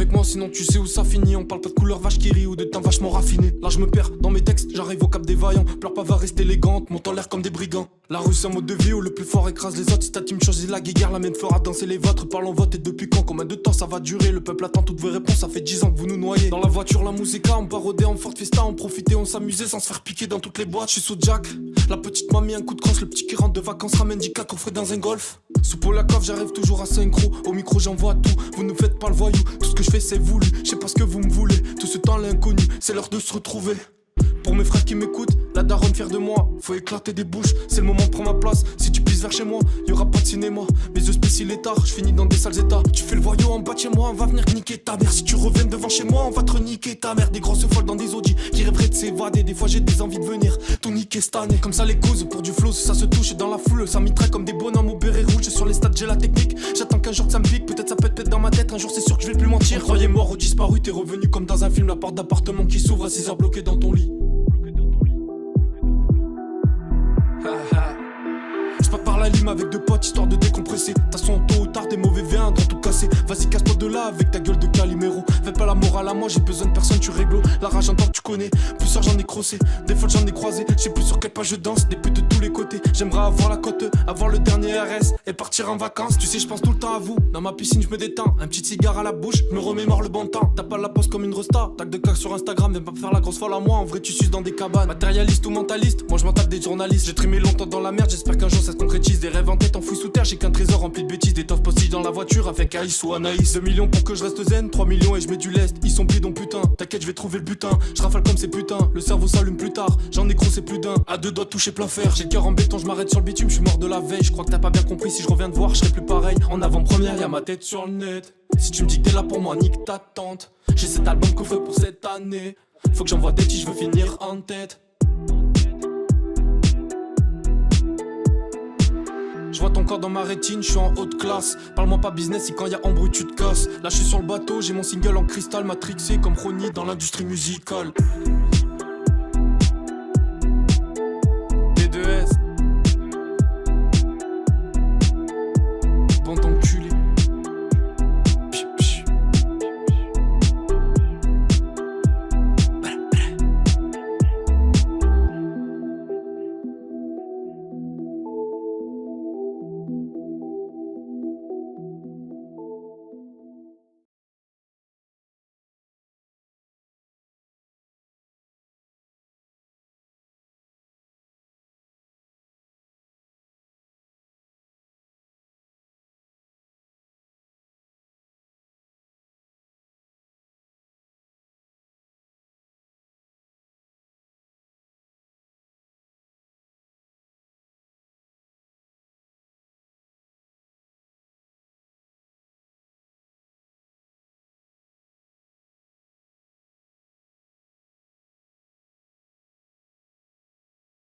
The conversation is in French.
avec moi sinon tu sais où ça finit. On parle pas de couleur vache qui rit ou de teint vachement raffiné. Là je me perds dans mes textes, j'arrive au cap des vaillants. Pleure pas va rester élégante, monte en l'air comme des brigands. La rue c'est un mode de vie où le plus fort écrase les autres. Si ta team choisit la guéguerre, la mienne fera danser les vôtres. Parlons vote et depuis quand, combien de temps ça va durer? Le peuple attend toutes vos réponses, ça fait 10 ans que vous nous noyez. Dans la voiture la musica, on parodait en Ford Fiesta. On profitait, on s'amusait sans se faire piquer dans toutes les boîtes. Je suis sous Jack, la petite m'a mis un coup de crosse. Le petit qui rentre de vacances ramène 10 4 coffrés dans un golf. Sous Polakov j'arrive toujours à synchro. Au micro j'envoie tout, vous ne faites pas le voyou. Tout ce que je fais c'est voulu, je sais pas ce que vous me voulez. Tout ce temps l'inconnu, c'est l'heure de se retrouver. Pour mes frères qui m'écoutent, la daronne fière de moi. Faut éclater des bouches, c'est le moment de prendre ma place. Si tu pisses vers chez moi, y'aura pas de cinéma. Mes yeux spéciaux les tard, je finis dans des sales états. Tu fais le voyou en bas de chez moi, on va venir niquer ta mère. Si tu reviens devant chez moi, on va te reniquer ta mère. Des grosses folles dans des Audi qui rêveraient de s'évader. Des fois j'ai des envies de venir tout niquer cette année. Comme ça les causes pour du flow, ça se touche dans la foule. Ça mitraille comme des bonhommes au béret rouge. Sur les stades j'ai la technique, j'attends qu'un jour que ça me pique. Peut-être ça peut être dans ma tête, un jour c'est sûr que je vais plus mentir. On croyait mort ou disparu, t'es revenu comme dans un film. La porte d'appartement qui s'ouvre à 6h bloqué dans ton lit. Par la lime avec deux potes histoire de décompresser. T'as son tôt ou tard des mauvais V1 dans tout casser. Vas-y casse-toi de là avec ta gueule de Calimero. Fais pas la morale à moi, j'ai besoin de personne, tu réglo. La rage en tant que tu connais, plusieurs j'en ai crossé. Des fois j'en ai croisé, je sais plus sur quelle page je danse. Des putes de tous les côtés, j'aimerais avoir la cote, avoir le dernier RS et partir en vacances. Tu sais je pense tout le temps à vous, dans ma piscine je me détends. Un petit cigare à la bouche, je me remémore le bon temps. T'as pas la pose comme une resta, tac de cac sur Instagram. Viens pas me faire la grosse folle à moi, en vrai tu suces dans des cabanes. Matérialiste ou mentaliste, moi je m'en tape des journalistes. J'ai trimé longtemps dans la merde, j'espère qu'un jour ça se concrétise. Des rêves en tête enfouis sous terre, j'ai qu'un trésor rempli de bêtises. Des toffes postiches dans la voiture avec Aïs ou Anaïs. 2 millions pour que je reste zen, 3 millions et je mets du lest. Ils sont bidons putain, t'inquiète je vais trouver le butin. Je rafale comme ces putains, le cerveau s'allume plus tard. J'en ai crossé plus d'un, à 2 doigts de toucher plein fer. J'ai le cœur en béton, je m'arrête sur le bitume, je suis mort de la veille. Je crois que t'as pas bien compris, si je reviens te voir je serai plus pareil. En avant-première y'a ma tête sur le net. Si tu me dis que t'es là pour moi, nique ta tante. J'ai cet album coffret pour cette année. Faut que j'envoie des tiges, je veux finir en tête. Je vois ton corps dans ma rétine, je suis en haute classe. Parle-moi pas business, si quand y a embrouille tu te casses. Là je suis sur le bateau, j'ai mon single en cristal matrixé comme Ronnie dans l'industrie musicale.